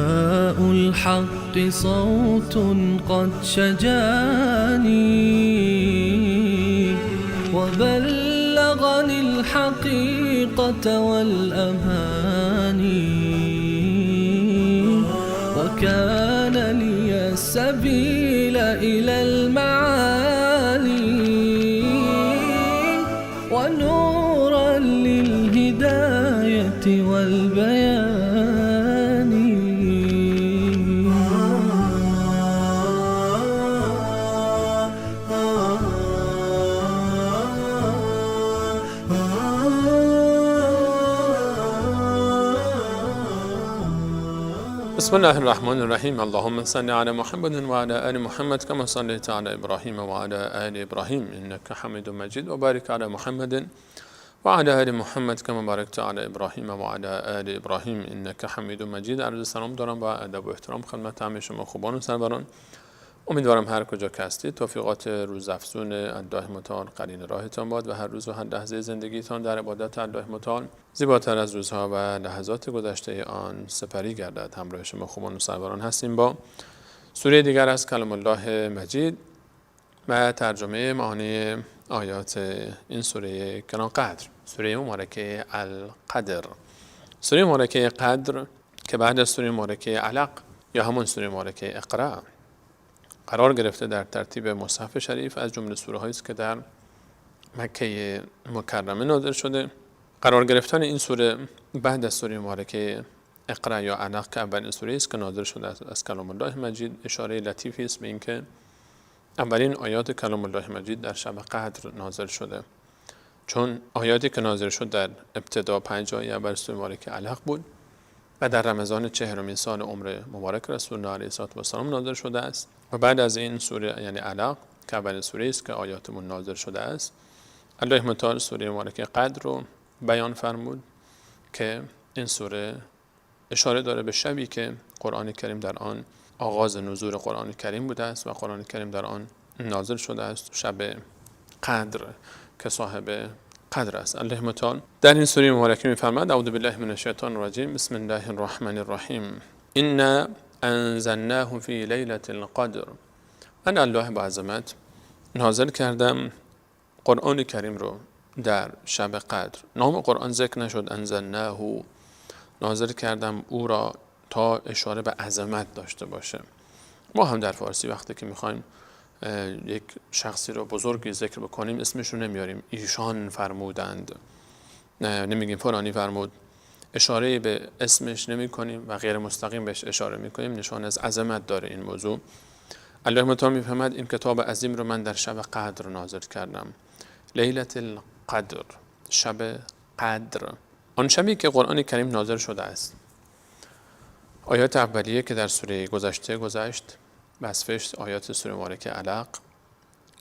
نداء الحق صوت قد شجاني وبلغني الحقيقة والأماني وكان لي السبيل إلى المعالي ونورا للهداية والبيان. بسم الله الرحمن الرحیم. اللهم صل علی محمد و علی آل محمد كما صليت على ابراهیم و علی آل ابراهیم انك حمید مجید و بارک علی محمد و علی آل محمد كما بارکت علی ابراهیم و علی آل ابراهیم انك حمید مجید. عرض سلام دارم با ادب و احترام خدمت همه شما خوبان و سروران. امیدوارم هر کجا که هستید توفیقات روزافزون الله متعال قرین راهتان باد و هر روز و هر لحظه زندگیتان در عبادت الله متعال زیباتر از روزها و لحظات گذشته آن سپری گردد. همراه شما خوبان و سروران هستیم با سوره دیگر از کلام الله مجید و ترجمه معانی آیات این سوره کلام قدر، سوره مبارکه القدر، سوره مبارکه قدر که بعد از سوره مبارکه علق یا همون سوره مبارکه اقرا قرار گرفته در ترتیب مصحف شریف از جمله سوره هایی است که در مکه مکرمه نازل شده. قرار گرفتن این سوره بعد از سوره مبارکه اقرا یا علق که اولین سوره است که نازل شده از کلام الله مجید اشاره لطیفی است به اینکه اولین آیات کلام الله مجید در شب قدر نازل شده، چون آیاتی که نازل شد در ابتدا 5 آیه اول سوره مبارکه علق بود و در رمضان 40مین سال عمر مبارک رسول الله علیه السلام نازل شده است و بعد از این سوره یعنی علق که اولین سوره است که آیاتمون نازل شده است، الله متعال سوره مبارکه قدر رو بیان فرمود که این سوره اشاره داره به شبی که قرآن کریم در آن آغاز نزول قرآن کریم بوده است و قرآن کریم در آن نازل شده است، شب قدر که صاحب قدر است. الله متعال در این سوره مبارکه می‌فرماید اعوذ بالله من الشیطان الرجیم بسم الله الرحمن الرحیم انا انزلناه فی لیلة القدر. من الله با عظمت نازل کردم قرآن کریم رو در شب قدر. نام قرآن ذکر نشد، انزلناه، نازل کردم او را تا اشاره به عظمت داشته باشه. ما هم در فارسی وقتی که میخوایم یک شخصی رو بزرگی ذکر بکنیم اسمش رو نمیاریم، ایشان فرمودند، نمیگیم فلانی فرمود، اشاره به اسمش نمی کنیم و غیر مستقیم بهش اشاره میکنیم، نشان از عظمت داره این موضوع. الله متعال میفهمد این کتاب عظیم رو من در شب قدر نازل کردم. لیلة القدر، شب قدر، آن شبی که قرآن کریم نازل شده است. آیات اولیه که در سوره گذشته گذشت وصفش آیات سوره مبارکه علق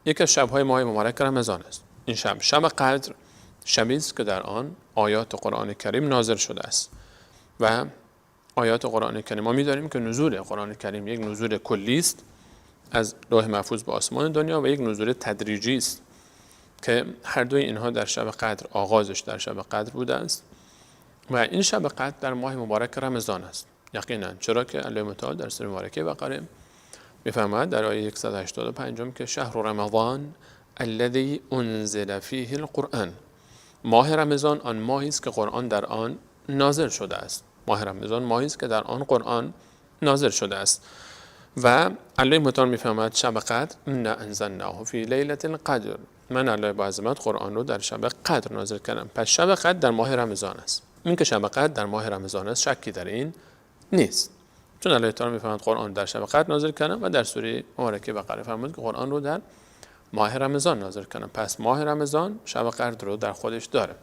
یک از شب‌های ماه مبارک رمضان است. این شب قدر، شبی است که در آن آیات قرآن کریم نازل شده است و آیات قرآن کریم ما می‌دانیم که نزول قرآن کریم یک نزول کلی است از لوح محفوظ به آسمان دنیا و یک نزول تدریجی است که هر دوی اینها در شب قدر آغازش در شب قدر بوده است و این شب قدر در ماه مبارک رمضان است یقینا، چرا که الله متعال در سوره مبارکه بقره می‌فرماید در آیه 185 که شهر رمضان الذي انزل فیه القرآن، ماه رمضان آن ماهی است که قرآن در آن نازل شده است. ماه رمضان ماهی است که در آن قرآن نازل شده است و الله متعال می‌فرماید شب قدر انا انزلناه فی لیلة القدر، من الله با عظمت قرآن رو در شب قدر نازل کردم. پس شب قدر در ماه رمضان است. این که شب قدر در ماه رمضان است شکی در این نیست، چون الله تعالی می‌فرماید قرآن در شب قدر نازل کردم و در سوره مبارکه بقره فرمود که قرآن رو در ماه رمضان نازل کردم. پس ماه رمضان شب قدر رو در خودش داره.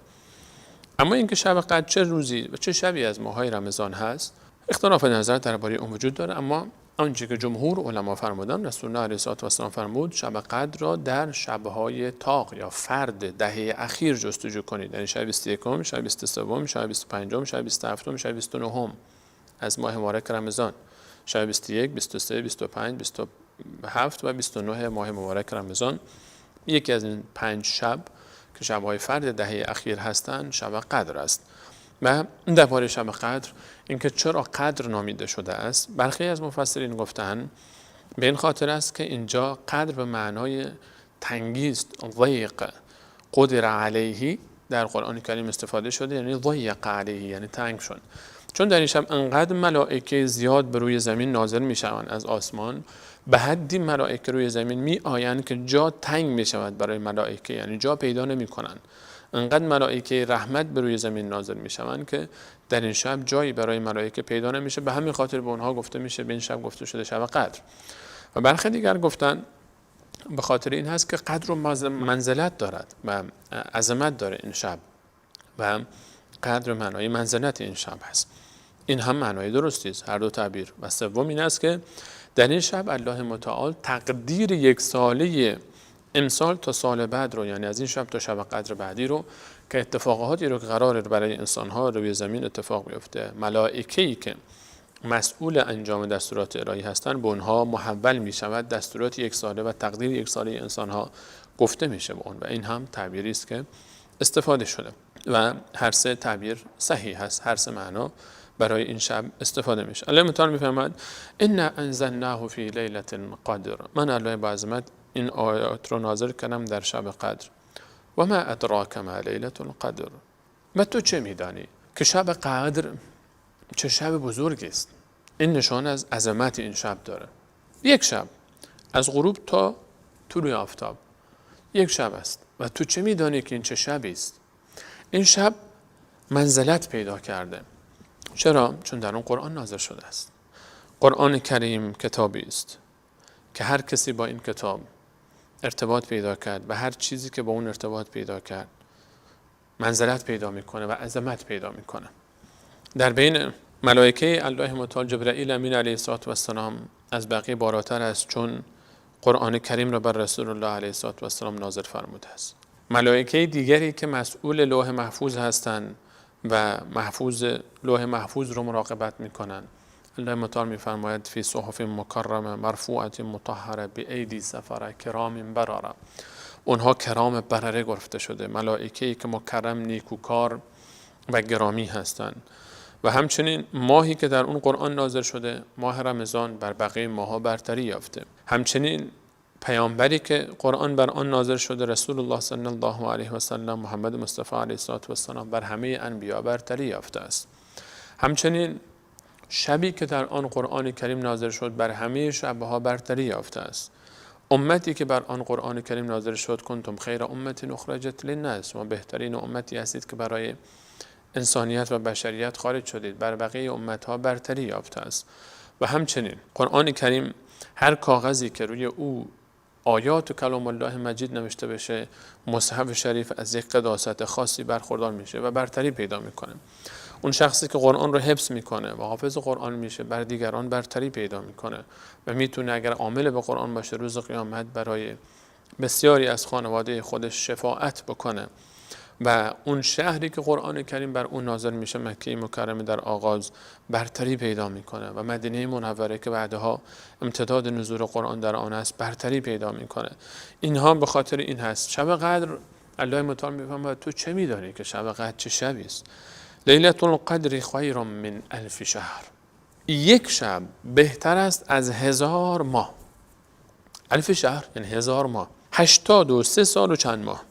اما اینکه شب قدر چه روزی و چه شبی از ماه‌های رمضان هست اختلاف نظر درباره اون وجود داره، اما آنچه که جمهور علما فرمودن، رسول الله علیه السلام فرمود شب قدر را در شب‌های طاق یا فرد دهه اخیر جستجو کنید، یعنی شب 21، شب 23، شب 25، شب 27، شب 29 از ماه مبارک رمضان، شب 21، 23، 25، 27 و 29 ماه مبارک رمضان. یکی از این 5 شب که شب‌های فرد دهه اخیر هستند شب قدر است و درباره شب قدر، اینکه چرا قدر نامیده شده است، برخی از مفسرین گفتن به این خاطر است که اینجا قدر به معنای تنگی است، ضیق، قدر علیه در قرآن کریم استفاده شده، یعنی ضیق علیه، یعنی تنگ شد. چون در این شب انقدر ملائکه زیاد به روی زمین نازل می شوند از آسمان، به حدی ملائکه روی زمین می آیند که جا تنگ می شود برای ملائکه، یعنی جا پیدا نمی کنند. انقدر ملائکه رحمت به روی زمین نازل می شوند که در این شب جایی برای ملائکه پیدا نمیشه. به همین خاطر به اونها گفته میشه، به این شب گفته شده شب قدر. و برخی دیگر گفتن به خاطر این هست که قدر و منزلت دارد و عظمت داره این شب و قدر معنای منزلت این شب هست. این هم معنای درستی است، هر دو تعبیر. و سوم این است که در این شب الله متعال تقدیر یک ساله امسال تا سال بعد رو، یعنی از این شب تا شب قدر بعدی رو، که اتفاقاتی رو که قراره برای انسان‌ها روی زمین اتفاق بیفته، ملائکه‌ای که مسئول انجام دستورات الهی هستند به اونها محول می شود دستورات یک ساله و تقدیر یک ساله انسان‌ها گفته میشه به اون. و این هم تعبیری است که استفاده شده و هر سه تعبیر صحیح هست، هر سه معنا برای این شب استفاده میشه. الله متعال میفرماید ان انزلناه فی لیلة قدر، من الله با عظمت این آیات رو نازل کردم در شب قدر. و ما ادراک ما لیلة القدر، و تو چه میدانی که شب قدر چه شب بزرگی است؟ این نشان از عظمت این شب داره. یک شب از غروب تا طلوع آفتاب یک شب است و تو چه میدانی که این چه شبی است؟ این شب منزلت پیدا کرده. چرا؟ چون در اون قرآن نازل شده است. قرآن کریم کتابی است که هر کسی با این کتاب ارتباط پیدا کرد و هر چیزی که با اون ارتباط پیدا کرد منزلت پیدا میکنه و عظمت پیدا میکنه. در بین ملائکه الله متعال جبرائیل امین علیه السلام از بقیه بالاتر است، چون قرآن کریم را بر رسول الله علیه السلام نازل فرموده است. ملائکه دیگری که مسئول لوح محفوظ هستند و لوح محفوظ رو مراقبت میکنن، الله متعال میفرماید فی صحف مکرمه مرفوعه مطهره بایدی سفره کرام برره. اونها کرام برره گفته شده، ملائکه‌ای که مکرم، نیکوکار و گرامی هستند. و همچنین ماهی که در اون قرآن نازل شده، ماه رمضان، بر بقیه ماها برتری یافته. همچنین پیامبری که قرآن بر آن نازل شده، رسول الله صلی الله علیه و سلم، محمد مصطفی علیه السلام، بر همه انبیا برتری یافته است. همچنین شبی که در آن قرآن کریم نازل شد بر همه شبها برتری یافته است. امتی که بر آن قرآن کریم نازل شد، کنتم خیر امت اخرجت للناس، و بهترین امتی هستید که برای انسانیت و بشریت خارج شدید، بر بقیه امتها برتری یافته است. و همچنین قرآن کریم هر کاغذی که روی او آیات و کلام الله مجید نوشته بشه، مصحف شریف از یک قداست خاصی برخوردار میشه و برتری پیدا میکنه. اون شخصی که قرآن رو حفظ میکنه و حافظ قرآن میشه، بر دیگران برتری پیدا میکنه و میتونه اگر عامل به قرآن باشه روز قیامت برای بسیاری از خانواده خودش شفاعت بکنه. و اون شهری که قرآن کریم بر اون نازل میشه، مکه مکرمه، در آغاز برتری پیدا میکنه و مدینه منوره که بعدها امتداد نزول قرآن در آن است برتری پیدا میکنه. اینها به خاطر این هست. شب قدر الله متعال میفرماید تو چه میدانی که شب قدر چه شبی است؟ لیلة القدر خیر من 1000 شهر، یک شب بهتر است از 1000 ماه. 1000 شهر یعنی 1000 ماه، 83 سال و چند ماه.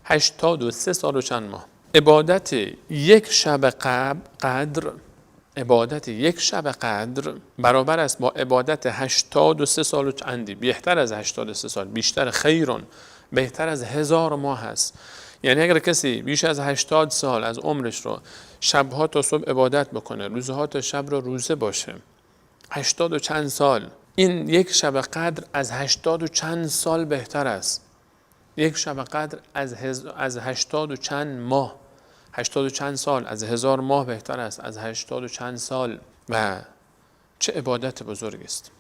83 سال و چند ماه. عبادت یک شب قدر، عبادت یک شب قدر برابر است با عبادت 83 سال و چندی، بهتر از 83 سال، بیشتر، خیرون، بهتر از 1000 ماه هست. یعنی اگر کسی بیش از 80 سال از عمرش رو شبها تا صبح عبادت بکنه، روزها تا شب رو روزه باشه، 80 و چند سال، این یک شب قدر از 80 و چند سال بهتر است. یک شب قدر از 80 و چند ماه، 80 و چند سال، از 1000 ماه بهتر است، از 80 و چند سال. و چه عبادت بزرگ است،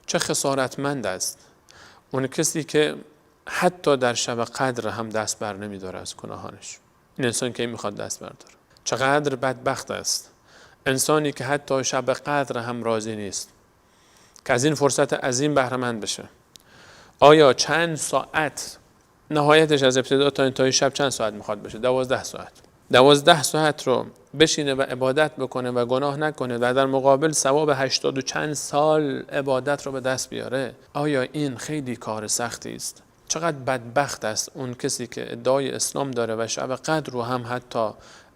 چه خسارتمند است اون کسی که حتی در شب قدر هم دست بر نمی داره از گناهانش. این انسان که میخواد دست برداره. چقدر بدبخت است انسانی که حتی شب قدر هم راضی نیست که از این فرصت عظیم بهره مند بشه. آیا چند ساعت، نهایتش از ابتدا تا انتهای شب چند ساعت میخواد بشه؟ 12 ساعت. 12 ساعت رو بشینه و عبادت بکنه و گناه نکنه و در مقابل ثواب 80 و چند سال عبادت رو به دست بیاره، آیا این خیلی کار سختی است؟ چقدر بدبخت است اون کسی که ادعای اسلام داره و شب قدر رو هم حتی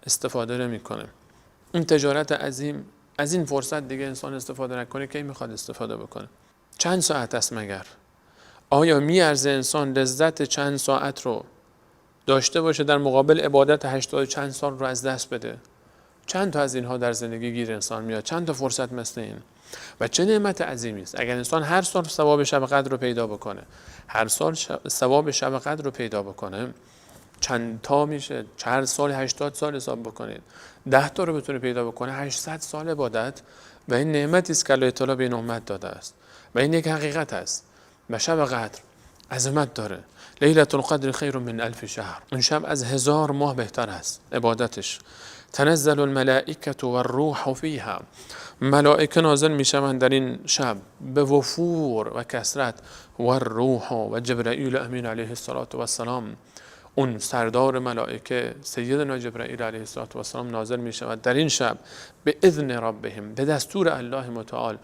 استفاده نمیکنه. این تجارت عظیم، از این فرصت دیگه انسان استفاده نکنه کی میخواد استفاده بکنه؟ چند ساعت است مگر؟ آیا میارزه انسان لذت چند ساعت رو داشته باشه در مقابل عبادت 80 چند سال رو از دست بده؟ چند تا از اینها در زندگی گیر انسان میاد، چند تا فرصت مثل این. و چه نعمت عظیمی است اگر انسان هر سال ثواب شب قدر رو پیدا بکنه. هر سال ثواب شب قدر رو پیدا بکنه چند تا میشه؟ هر سال 80 سال حساب بکنید، 10 تا رو بتونه پیدا بکنه 800 سال عبادت. و این نعمتی است که الله تعالی به این امت داده است و این یک حقیقت است. و شب قدر عظمت داره. لیلة القدر خیر من 1000 شهر. اون شب از 1000 ماه بهتر است عبادتش. تنزل الملائکه والروح فیها. ملائکه نازل میشوند در این شب به وفور و کثرت. والروح و جبرائیل امین علیه السلام، اون سردار ملائکه سیدنا جبرائیل علیه السلام نازل می شود در این شب به اذن ربهم، به دستور الله متعال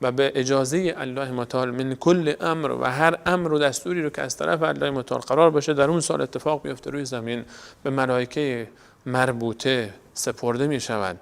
و به اجازه الله متعال، من کل امر، و هر امر و دستوری رو که از طرف الله متعال قرار باشه در اون سال اتفاق بیفته روی زمین به ملائکه مربوطه سپرده می شود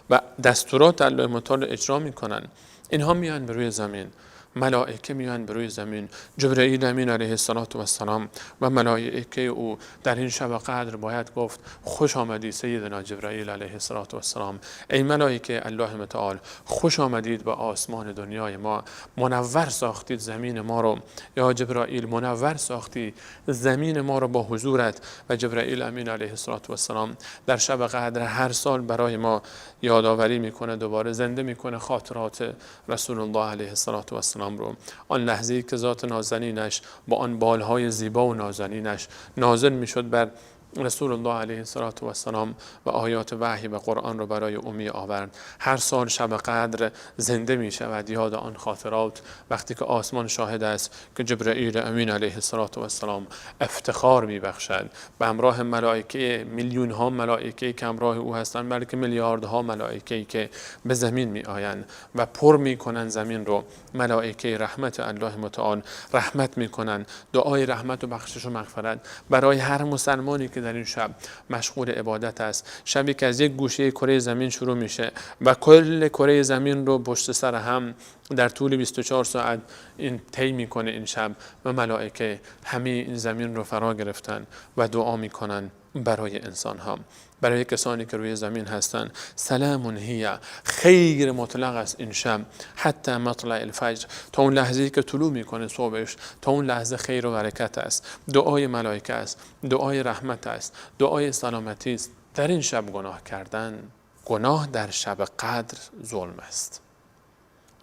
و دستورات الله متعال اجرا می کنن. اینها میان به روی زمین، ملائکه میان به روی زمین، جبرائیل امین علیه السلام و ملائکه او در این شب قدر باید گفت خوش آمدید سیدنا جبرائیل علیه السلام. ای ملائکه الله متعال، خوش آمدید به آسمان دنیای ما، منور ساختید زمین ما رو. یا جبرائیل، منور ساختی زمین ما رو با حضورت. و جبرائیل امین علیه السلام در شب قدر هر سال برای ما یادآوری میکنه، دوباره زنده میکنه خاطرات رسول الله علیه السلام رو. آن لحظه‌ای که ذات نازنینش با آن بالهای زیبا و نازنینش نازل میشد بر رسول الله علیه السلام و آیات وحی و قرآن رو برای امی آورد. هر سال شب قدر زنده می شود یاد آن خاطرات، وقتی که آسمان شاهد است که جبرائیل امین علیه السلام افتخار می بخشد به همراه ملائکه، میلیون ها ملائکه که همراه او هستند، بلکه میلیاردها ملائکه که به زمین می آیند و پر می کنند زمین رو. ملائکه رحمت الله متعال رحمت می کنند، دعای رحمت و بخشش و مغفرت برای هر مسلمانی که در این شب مشغول عبادت است. شبی که از یک گوشه کره زمین شروع میشه و کل کره زمین رو پشت سر هم در طول 24 ساعت این طی میکنه این شب و ملائکه همه این زمین رو فرا گرفتن و دعا میکنن برای انسان ها، برای کسانی که روی زمین هستند. سلام هی، خیر مطلق است این شب، حتی مطلع الفجر، تا اون لحظه‌ای که طلوع میکنه صبحش، تا اون لحظه خیر و برکت است. دعای ملائکه است، دعای رحمت است، دعای سلامتی است. در این شب گناه کردن، گناه در شب قدر ظلم است،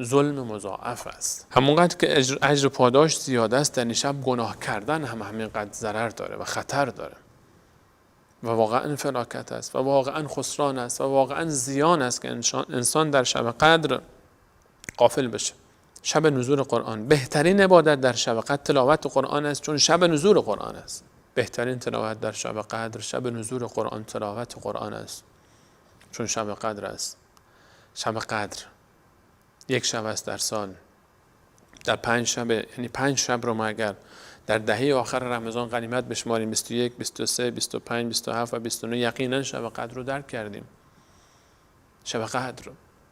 ظلم مضاعف است. همونقدر که اجر پاداش زیاد است، در این شب گناه کردن هم همینقدر ضرر داره و خطر داره و واقعا فلاکت است و واقعا خسران است و واقعا زیان است که انسان در شب قدر غافل بشه. شب نزول قرآن، بهترین عبادت در شب قدر تلاوت قرآن است، چون شب نزول قرآن است. بهترین تلاوت در شب قدر شب نزول قرآن، تلاوت قرآن است، چون شب قدر است. شب قدر یک شب است در سال، در 5 شب، یعنی 5 شب رو ما اگر در دهه آخر رمضان غنیمت بشماریم، 21 23 25 27 و 29، یقینا شب قدر رو درک کردیم. شب قدر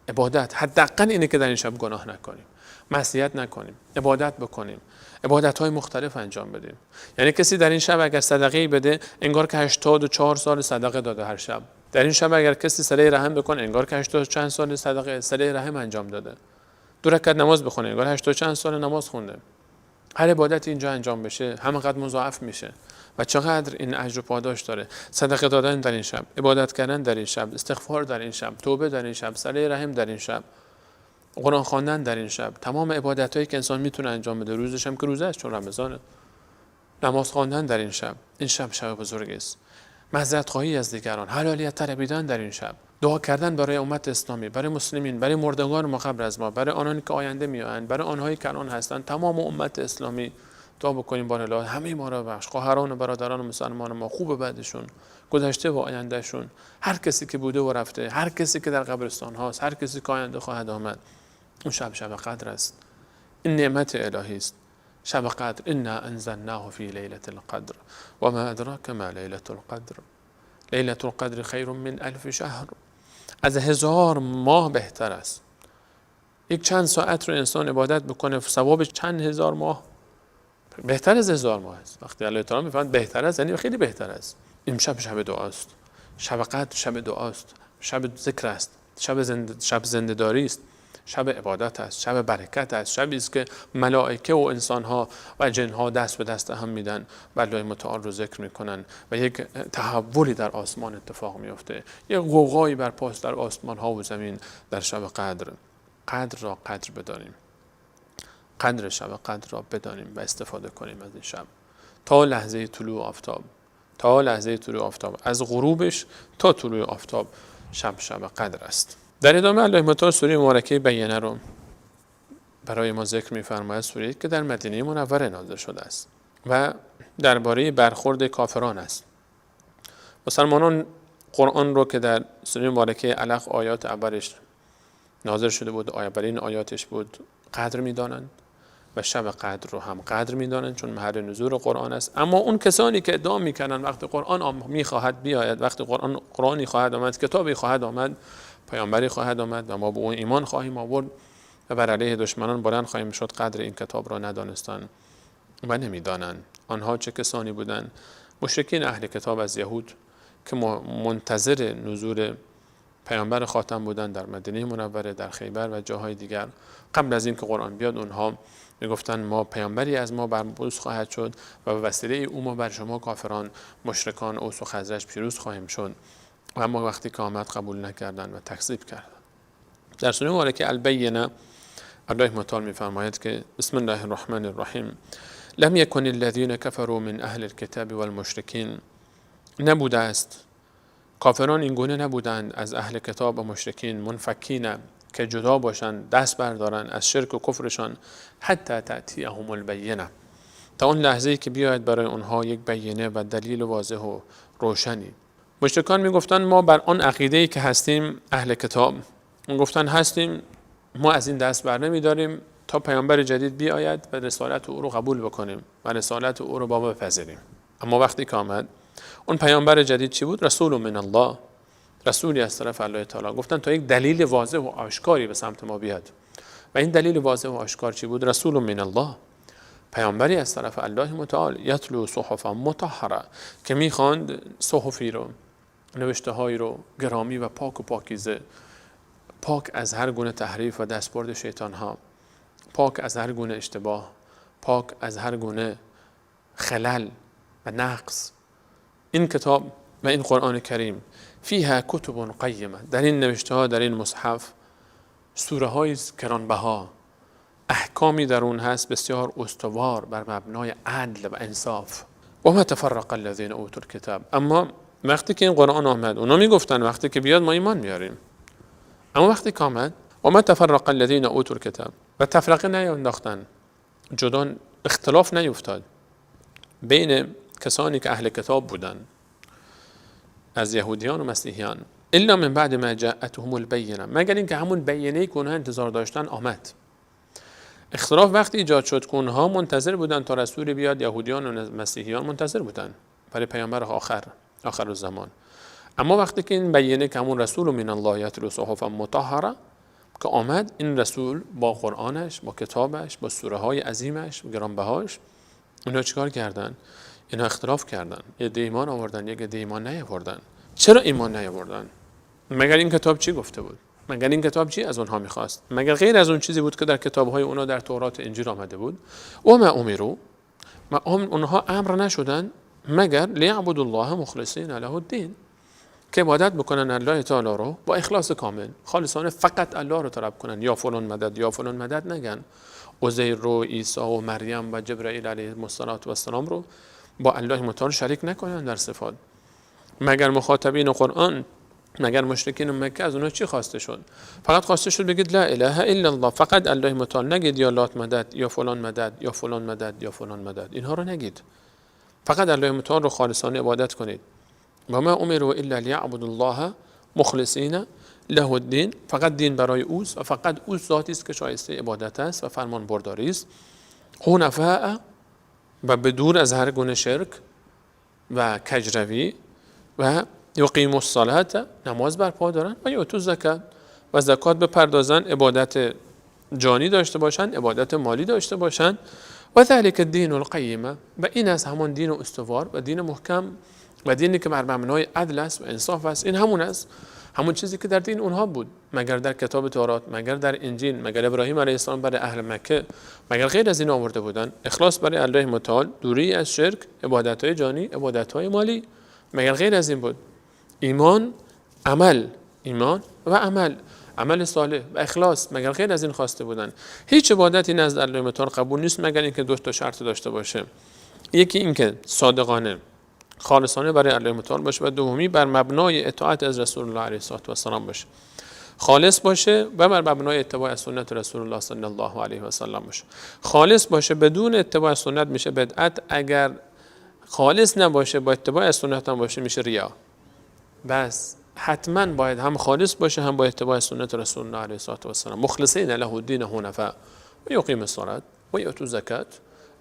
عبادت حداقل اینه که در این شب گناه نکنیم، معصیت نکنیم، عبادت بکنیم، عبادت‌های مختلف انجام بدیم. یعنی کسی در این شب اگر صدقه‌ای بده انگار که 84 سال صدقه داده هر شب. در این شب اگر کسی صله رحم بکنه انگار که 80 چند سال صله رحم انجام داده. 2 رکعت نماز بخونه انگار 80 چند سال نماز خونده. هر عبادت اینجا انجام بشه همینقدر مضاعف میشه و چقدر این اجر و پاداش داره. صدقه دادن در این شب، عبادت کردن در این شب، استغفار در این شب، توبه در این شب، صله رحم در این شب، قرآن خواندن در این شب، تمام عبادتایی که انسان میتونه انجام بده، روزش هم که روزه است چون رمضانه، نماز خواندن در این شب. این شب شب بزرگی است. معذرت خواهی از دیگران، حلالیت طلبیدن در این شب، دعا کردن برای امت اسلامی، برای مسلمین، برای مردگان ما قبل از ما، برای آنانی که آینده میآیند، برای آنهایی که الان هستند، تمام امت اسلامی دعا بکنیم بار الهی همه ما را بخش، خواهران و برادران و مسلمان ما، خوب بعدشون، گذشته و آیندهشون، هر کسی که بوده و رفته، هر کسی که در قبرستان هاست، هر کسی که آینده خواهد آمد. اون شب قدر است. این نعمت الهی است. شب قدر انا انزلناه فی لیلة القدر و ما ادراک ما لیلة القدر لیلة القدر خیر من 1000 شهر. از 1000 ماه بهتر است. یک چند ساعت رو انسان عبادت بکنه، ثواب چند هزار ماه بهتر از 1000 ماه است. وقتی الله تعالی میفرماید بهتر است، یعنی خیلی بهتر است. این شب دعاست. شب قدر شب دعاست، شب ذکر است، شب زنده‌داری است، شب عبادت است، شب برکت است، شبی است که ملائکه و انسان‌ها و جن‌ها دست به دست هم میدن و الله متعال رو ذکر میکنن و یک تحولی در آسمان اتفاق میفته، یک غوغایی برپاست در آسمان‌ها و زمین در شب قدر. قدر را قدر بدانیم، قدر شب قدر را بدانیم و استفاده کنیم از این شب تا لحظه طلوع آفتاب، تا لحظه طلوع آفتاب، از غروبش تا طلوع آفتاب شب قدر است. در ادامه الله متعال سوره مبارکه بینه رو برای ما ذکر می‌فرماید، سوره که در مدینه منوره نازل شده است و درباره برخورد کافران است. مسلمانان قرآن رو که در سوره مبارکه علق آیات اولش نازل شده بود، اولین آیاتش بود، قدر می‌دانند و شب قدر رو هم قدر می‌دانند چون محل نزول قرآن است. اما اون کسانی که ادعا می‌کنند وقتی قرآن می‌خواهد بیاید، وقتی قرآنی خواهد آمد، کتابی خواهد آمد، پیامبری خواهد آمد و ما به اون ایمان خواهیم آورد و بر علیه دشمنان بلند خواهیم شد، قدر این کتاب را ندانستند و نمی‌دانند. آنها چه کسانی بودند؟ مشرکین اهل کتاب از یهود که منتظر نزول پیامبر خاتم بودند در مدینه منوره، در خیبر و جاهای دیگر. قبل از اینکه قرآن بیاد اونها میگفتن ما پیامبری از ما برپوس خواهد شد و به وسیله او ما بر شما کافران مشرکان اوس و خزرج پیروز خواهیم شد. و اما وقتی که آمد قبول نکردند و تکذیب کردند. در سوره مبارکه البینه الله متعال میفرماید که بسم الله الرحمن الرحیم لم یکن الذین کفروا من اهل الكتاب والمشرکین. نبوده است کافران این گونه نبودند از اهل کتاب و مشرکین منفکین که جدا باشند، دست بردارند از شرک و کفرشان، حتی تأتیهم البینه، تا اون لحظه‌ای که بیاید برای اونها یک بینه و دلیل واضح و روشنی. مشرکان میگفتن ما بر آن عقیده‌ای که هستیم اهل کتاب، گفتن هستیم، ما از این دست بر نمی‌داریم تا پیامبر جدید بیاید و رسالت او رو قبول بکنیم و رسالت او رو بپذیریم. اما وقتی که آمد اون پیامبر جدید چی بود؟ رسول من الله، رسولی از طرف الله تعالی. گفتن تا یک دلیل واضح و آشکاری به سمت ما بیاد و این دلیل واضح و آشکار چی بود؟ رسول من الله، پیامبری از طرف الله متعال، یتلو صحفا مطهره، که میخواند صحفی رو، نوشته هایی رو گرامی و پاک و پاکیزه، پاک از هر گونه تحریف و دستبرد شیطان ها، پاک از هر گونه اشتباه، پاک از هر گونه خلل و نقص. این کتاب و این قرآن کریم فیها کتب قیمه، در این نوشته ها، در این مصحف سوره های گرانبها، احکامی در اون هست بسیار استوار بر مبنای عدل و انصاف. و ما تفرق الذین اوتوا الکتاب. اما وقتی که این قرآن آمد اونا میگفتن وقتی که بیاد ما ایمان میاریم، اما وقتی که آمد و ما تفرق الذین اوتوا الکتاب و تفرقه نینداختن، جدا اختلاف نیفتاد بین کسانی که اهل کتاب بودن از یهودیان و مسیحیان، الا من بعد ما جاءتهم البینه، مگر اینکه همون بینه‌ای که اونها انتظار داشتن آمد. اختلاف وقتی ایجاد شد که اونها منتظر بودن تا رسول بیاد، یهودیان و مسیحیان منتظر بودن برای پیامبر آخر الزمان. اما وقتی که این بینه که همون رسول من الله یتلو صحفا مطهره که آمد، این رسول با قرآنش، با کتابش، با سوره های عظیمش و گرانبهاش، اونها چیکار کردن؟ اینا اختلاف کردن، یه ایمان آوردن، یک ایمان نیاوردن. چرا ایمان نیاوردن؟ مگر این کتاب چی گفته بود؟ مگر این کتاب چی از اونها میخواست؟ مگر غیر از اون چیزی بود که در کتاب‌های اونها در تورات انجیل آمده بود؟ و ما امروا، اونها امر نشدن مگر لیعبدوا الله مخلصین له الدین، که عبادت بکنن الله تعالی رو با اخلاص کامل، خالصانه فقط الله رو طلب کنن، یا فلان مدد یا فلان مدد نگن. عزیر رو، عیسی و مریم و جبرائیل علیه السلام رو با الله متعال شریک نکنن در صفات. مگر مخاطبین قرآن مگر مشرکین مکه از اونها چی خواسته شد؟ فقط خواسته شد بگید لا اله الا الله، فقط الله متعال، نگید یا لات مدد یا فلان مدد یا فلان مدد یا فلان مدد، اینها رو نگید، فقط الله متعال رو خالصانه عبادت کنید. و ما امروا الا لیعبدوا الله مخلصین له الدین، فقط دین برای اوست و فقط او ذاتی است که شایسته عبادت است و فرمان برداری است. حنفاء، و بدور از هر گونه شرک و کجروی، و یقیم الصلاة، نماز برپا دارن، و یؤتوا الزکات، و زکات بپردازن، عبادت جانی داشته باشن، عبادت مالی داشته باشن. و ذلک الدین القیمه، و این از همان دین استوار و دین محکم و دینی که بر مبنای عدل است و انصاف است. این همون است، همون چیزی که در دین اونها بود، مگر در کتاب تورات، مگر در انجیل، مگر ابراهیم علیه السلام برای اهل مکه، مگر غیر از این آورده بودن؟ اخلاص برای الله متعال، دوری از شرک، عبادت‌های جانی، عبادت‌های مالی، مگر غیر از این بود؟ ایمان، عمل، ایمان و عمل صالح و اخلاص، مگر غیر از این خواسته بودن؟ هیچ عبادتی نزد الله متعال قبول نیست مگر اینکه دو تا شرط داشته باشه. یکی اینکه صادقانه، خالصانه برای الله متعال باشه، و دومی بر مبنای اطاعت از رسول الله علیه السلام باشه، خالص باشه و بر مبنای اتباع سنت رسول الله صلی الله علیه و سلم باشه. خالص باشه بدون اتباع سنت میشه بدعت، اگر خالص نباشه با اتباع سنت هم باشه میشه ریا. بس حتما باید هم خالص باشه هم با اتباع سنت رسول الله علیه و سلم. مخلصین له الدین حنفاء و یقیم الصلاة و یؤتوا الزکات،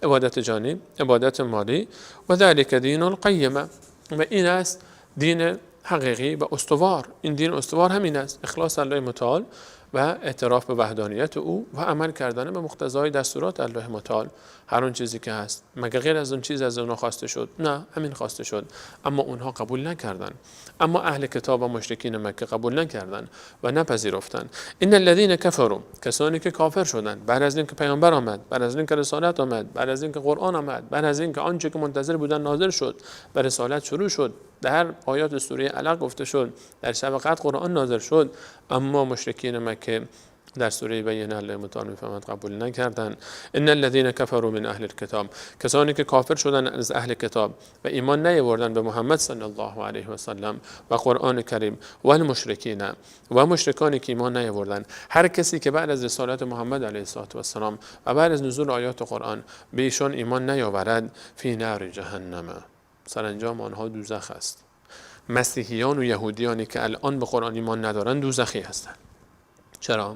عبادت جانی، عبادت مالی. و ذلک دین القیمه، و این است دین حقیقی و استوار. این دین استوار همین است، اخلاص الله متعال و اعتراف به وحدانیت او و عمل کردن به مقتضای دستورات الله متعال. هر اون چیزی که هست، مگر غیر از اون چیز از اونها خواسته شد؟ نه، همین خواسته شد، اما اونها قبول نکردن. اما اهل کتاب و مشرکین مکه قبول نکردن و نپذیرفتن. ان الذين كفروا، کسانی که کافر شدند بعد از اینکه پیامبر آمد، بعد از اینکه رسالت آمد، بعد از اینکه قرآن آمد، بعد از اینکه آنچه که منتظر بودن نازل شد و رسالت شروع شد، در آیات سوره علق گفته شد، در شب قدر قرآن نازل شد، اما مشرکین مکه در سوره بینه الله متعال میفهمد قبول نکردن. ان الذين كفروا من اهل الكتاب، کسانی که کافر شدن از اهل کتاب و ایمان نیاوردن به محمد صلی الله علیه و سلم و قرآن کریم، و المشرکین، و مشرکانی که ایمان نیاوردن، هر کسی که بعد از رسالت محمد علیه السلام و بعد از نزول آیات قرآن به ایشان ایمان نیاورد، فی نار جهنم، سرانجام آنها دوزخ است. مسیحیان و یهودیانی که الان به قرآن ایمان ندارن دوزخی هستند. چرا؟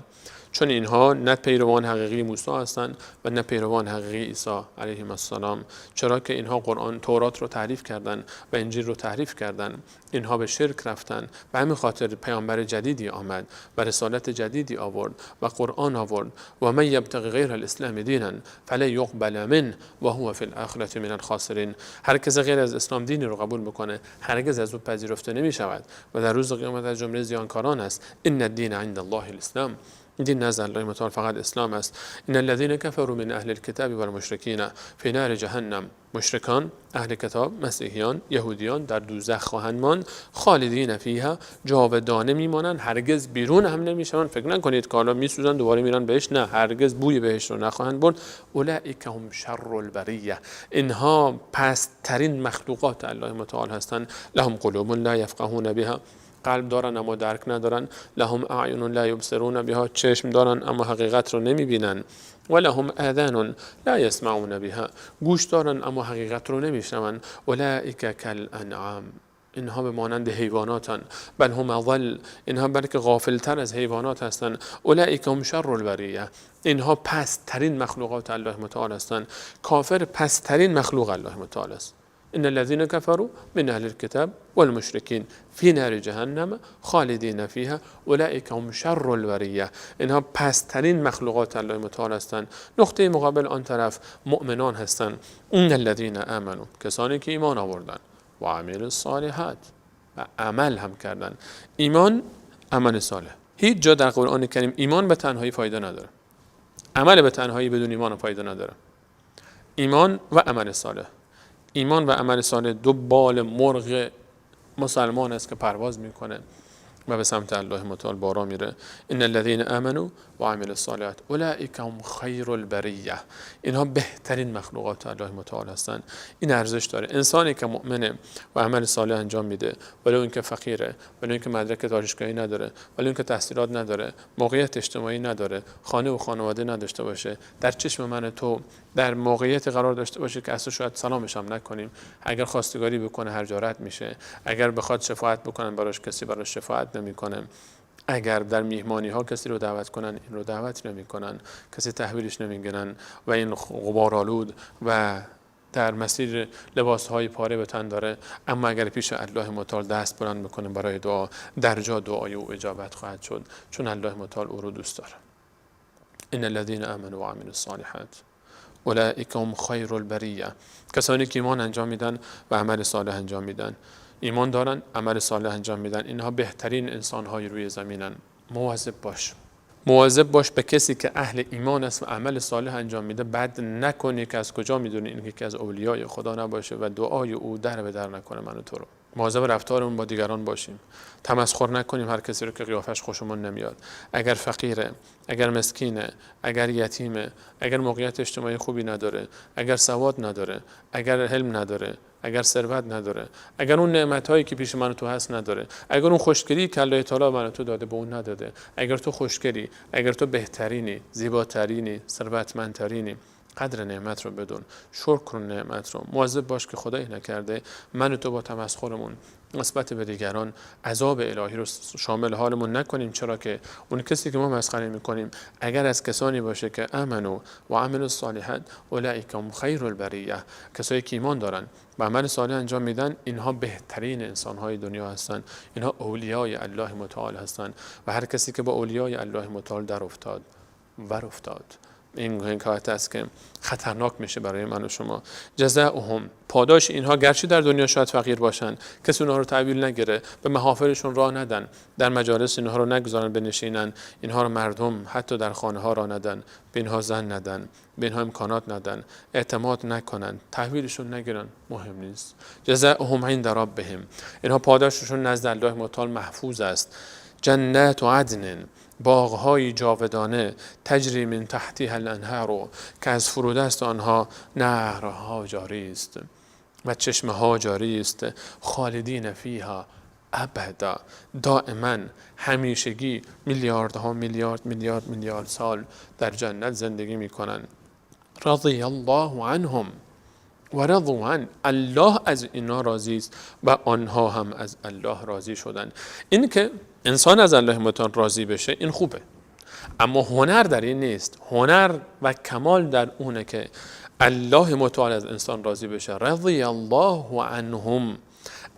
چون اینها نه پیروان حقیقی موسی هستند و نه پیروان حقیقی عیسی علیه السلام. چرا که اینها قرآن تورات رو تحریف کردن و انجیل رو تحریف کردن، اینها به شرک رفتن، و همین خاطر پیامبر جدیدی آمد و رسالت جدیدی آورد و قرآن آورد. و من یبتغی غیر الاسلام دینا فلا یقبل منه و هو فی الاخره من الخاسرین، هر کس غیر از اسلام دینی رو قبول میکنه هرگز از او پذیرفته نمی شود و در روز قیامت از جمله زیانکاران است. ان الدین عند الله الاسلام، دین نزد الله متعال فقط اسلام است. ان الذين كفروا من اهل الكتاب والمشركين في نار جهنم، مشرکان، اهل کتاب، مسیحیان، یهودیان در دوزخ خواهند ماند، خالدین فیها، جاودانه میمانند، هرگز بیرون هم نمیشوند. فکر نکنید که حالا میسوزن دوباره میرن بهش، نه، هرگز بوی بهش رو نخواهند برد. اولئک هم شر البریه، اینها پست‌ترین مخلوقات الله متعال هستند. لهم قلوب لا یفقهون بها، قلب دارن اما درک ندارن. لهم اعین لا یبصرون بها، چشم دارن اما حقیقت رو نمیبینن. و لهم اذان لا یسمعون بها، گوش دارن اما حقیقت رو نمیشنون. اولئک کالانعام، اینها به مانند حیواناتن. بل هم اضل، اینها بلکه غافلتر از حیوانات هستند. اولئک هم شر البریه، اینها پست‌ترین مخلوقات الله متعال هستند. کافر پست‌ترین مخلوق الله متعال است. ان الذين كفروا من اهل الكتاب والمشركين في نار جهنم خالدين فيها اولئك هم شر البریه، اینها پست‌ترین مخلوقات الله متعال هستند. نقطه مقابل آن طرف مؤمنان هستند. ان الذين آمنوا، کسانی که ایمان آوردند، و عملوا الصالحات، و عمل هم کردند. ایمان، عمل صالح. هیچ جا در قرآن کریم ایمان به تنهایی فایده نداره، عمل به تنهایی بدون ایمان فایده نداره. ایمان و عمل صالح، ایمان و عمل صالح دو بال مرغ مسلمان است که پرواز میکنه و به سمت الله متعال بارا میره. ان الذين آمنوا و عملوا الصالحات اولئک هم خیر البریه. اینها بهترین مخلوقات الله متعال هستند. این ارزش داره. انسانی که مؤمنه و عمل صالح انجام میده، ولو اینکه فقیره، ولو اینکه مدرک دانشگاهی نداره، ولو اینکه تحصیلات نداره، موقعیت اجتماعی نداره، خانه و خانواده نداشته باشه، در چشم من تو در موقعیت قرار داشته باشه که اصلا شاید سلامش هم نکنیم، اگر خواستگاری بکنه هر جا رد میشه، اگر بخواد شفاعت بکنن براش کسی براش شفاعت نمیکنه، اگر در میهمانی ها کسی رو دعوت کنن این رو دعوت نمیکنن، کسی تحویلش نمیگیرن و این غبارآلود و در مسیر لباس های پاره به تن داره، اما اگر پیش الله متعال دست بلند بکنه برای دعا، در جا دعای او اجابت خواهد شد، چون الله متعال او رو دوست داره. ان الذين آمنوا وعملوا الصالحات اولئک هم خیر البریه. کسانی که ایمان انجام میدن و عمل صالح انجام میدن، ایمان دارن عمل صالح انجام میدن، اینها بهترین انسان های روی زمینن. مواظب باش به کسی که اهل ایمان است و عمل صالح انجام میده بد نکنی که از کجا میدونی این که از اولیای خدا نباشه و دعای او در به در نکنه من و تو رو. مواظب رفتارمون با دیگران باشیم. تمسخر نکنیم هر کسی رو که قیافش خوشمون نمیاد. اگر فقیره، اگر مسکینه، اگر یتیمه، اگر موقعیت اجتماعی خوبی نداره، اگر سواد نداره، اگر علم نداره، اگر ثروت نداره، اگر اون نعمتایی که پیش من و تو هست نداره، اگر اون خوشگلی که الله تعالی من و تو داده به اون نداده، اگر تو خوشگلی، اگر تو بهترینی، زیباترینی، ثروتمندترینی، قدر نعمت رو بدون، شکر کن نعمت رو. مواظب باش که خدایی نکرده من و تو با تمسخرمون نسبت به دیگران عذاب الهی رو شامل حالمون نکنیم، چرا که اون کسی که ما مسخره میکنیم اگر از کسانی باشه که آمنو و عملوا الصالحات اولئک هم خیر البریه، کسایی که ایمان دارن و عمل صالح انجام میدن، اینها بهترین انسانهای دنیا هستن، اینها اولیای الله متعال هستن و هر کسی که با اولیای الله متعال در افتاد ور افتاد. این حکایت است که خطرناک میشه برای من و شما. جزاؤهم، پاداش اینها گرچه در دنیا شاید فقیر باشن، کسی اونها رو تحویل نگیره، به محافلشون راه ندن، در مجالس اینها رو نگذارن بنشینن، اینها رو مردم حتی در خانه ها راه ندن، به اینها زن ندن، به اینها امکانات ندن، اعتماد نکنن، تحویلشون نگیرن، مهم نیست. جزاؤهم عند ربهم، اینها پاداششون نزد الله متعال محفوظ است. جنات عدن، باغ‌های جاودانه، تجری من تحتها الانهار، که از فرودست آنها نهرها جاری است و چشمه‌ها جاری است. خالدین فیها ابدا، دائما، همیشگی، میلیاردها میلیارد سال در جنت زندگی می‌کنند. رضی الله عنهم و رضوا عنه، الله از اینا راضی است و آنها هم از الله راضی شدند. این که انسان از الله متعال راضی بشه این خوبه، اما هنر در این نیست. هنر و کمال در اونه که الله متعال از انسان راضی بشه. رضی الله عنهم،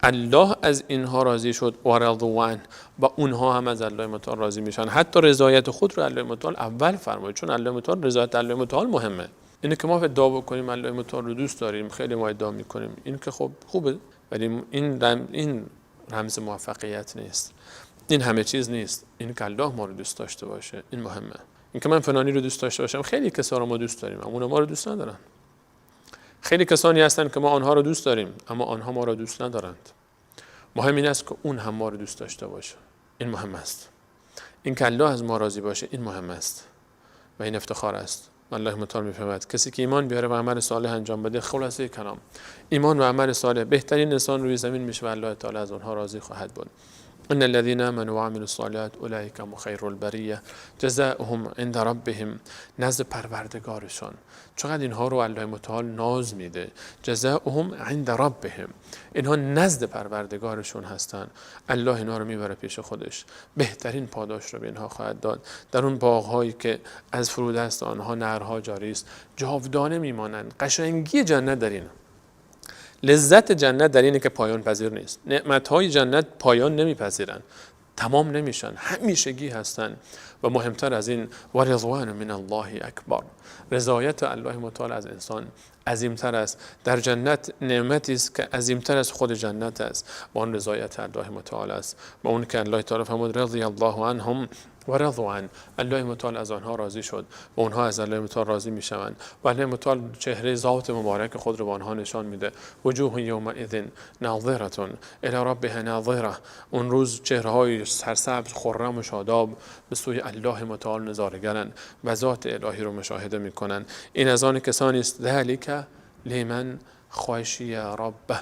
الله از اینها راضی شد و رضوا عنه، و اونها هم از الله متعال راضی میشن. حتی رضایت خود رو الله متعال اول فرمود، چون الله متعال، رضایت الله متعال مهمه. اینه که ما ادعا بکنیم الله متعال رو دوست داریم، خیلی ما ادعا میکنیم، این که خب خوبه، ولی این رمز موفقیت نیست، این همه چیز نیست. این که الله ما رو دوست داشته باشه این مهمه. این که من فلانی رو دوست داشته باشم، خیلی کسا رو ما دوست داریم اما اونها ما رو دوست ندارن. خیلی کسانی هستن که ما آنها رو دوست داریم اما آنها ما رو دوست ندارند. مهم این است که اون هم ما رو دوست داشته باشه، این مهم است. این که الله از ما راضی باشه این مهم است و این افتخار است. الله متعال میفهمد کسی که ایمان بیاره و عمل صالح انجام بده، خلاصه کلام ایمان و عمل صالح بهترین انسان روی زمین میشه و الله تعالی از اونها راضی خواهد بود. ان الذين آمنوا وعملوا الصالحات اولئک هم خیر البریه جزاؤهم عند ربهم، نزد پروردگارشان. چقدر اینها رو الله متعال ناز میده. جزاؤهم عند ربهم، اینها نزد پروردگارشون هستن. الله اینا رو میبره پیش خودش، بهترین پاداش رو به اینها خواهد داد. در اون باغ‌هایی که از فرودست آنها نهرها جاری است، جاودانه میمانند. قشنگی جنت در این، لذت جنت در اینه که پایان پذیر نیست. نعمت‌های جنت پایان نمیپذیرن، تمام نمیشن، همیشگی هستن. و مهمتر از این، و رضوان من الله اکبر، رضایت الله متعال از انسان عظیمتر است. در جنت نعمتی است که عظیمتر از خود جنت است و اون رضایت الله متعال است. و اون که الله تعالی فرمود رضی الله عنهم و رضوا عنه، الله متعال از آنها راضی شد و اونها از الله متعال راضی میشوند و الله متعال چهره ذات مبارک خود رو به آنها نشان میده. وجوه یومئذ ناظره الی ربها ناظره، اون روز چهره‌های سرسبز خرم و شاداب به سوی الله متعال نظاره‌گرند و ذات الهی رو مشاهده میکنند. این از آن کسانی است ذلک لمن خشی ربه،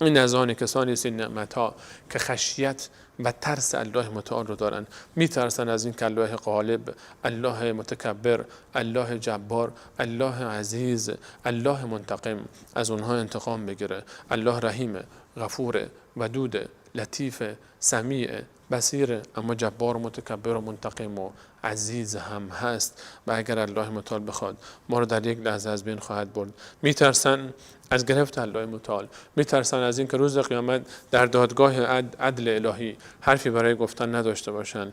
این از آن کسانی است این نعمت‌ها که خشیت و ترس الله متعال رو دارن، میترسن از این که الله غالب، الله متکبر، الله جبار، الله عزیز، الله منتقم از اونها انتقام بگیره. الله رحیم، غفور، ودود، لطیف، سمیع، بصیر، اما جبار و متکبر و منتقم و عزیز هم هست و اگر الله متعال بخواد ما رو در یک لحظه از بین خواهد برد. میترسن از گرفت الله متعال، میترسن از این که روز قیامت در دادگاه عدل الهی حرفی برای گفتن نداشته باشن،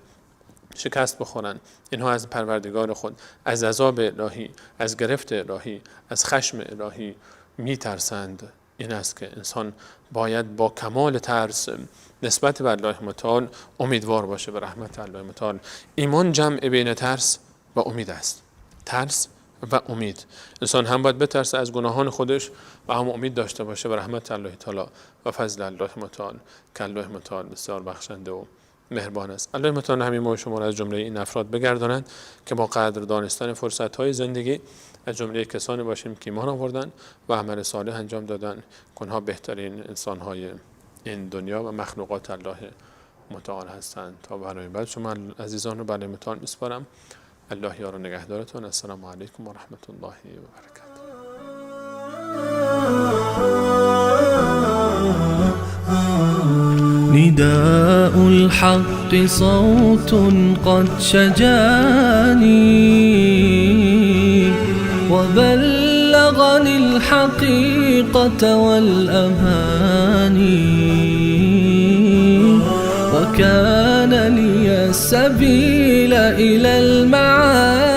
شکست بخورن. اینها از پروردگار خود، از عذاب الهی، از گرفت الهی، از خشم الهی میترسند. این است که انسان باید با کمال ترس نسبت به الله متعال امیدوار باشه به رحمت الله متعال. ایمان جمع بین ترس و امید است. ترس و امید. انسان هم باید بترسه از گناهان خودش و هم امید داشته باشه به رحمت الله تعالی و فضل الله متعال که الله متعال بسیار بخشنده و مهربان است. الله متعال همین ما شما را از جمله این افراد بگرداند که با قدر دانستن فرصت‌های زندگی از جمله کسانی باشیم که ایمان آوردن و عمل صالح انجام دادن که آنها بهترین انسان‌های این دنیا و مخلوقات الله متعال هستند. تا برنامه بعد شما عزیزان رو به الله متعال میسپارم. الله یار و نگهدارتون. السلام علیکم و رحمت الله و برکاته. نداء الحق صوت قد شجاني وبلغني الحقيقة والأماني وكان لي السبيل إلى المعاني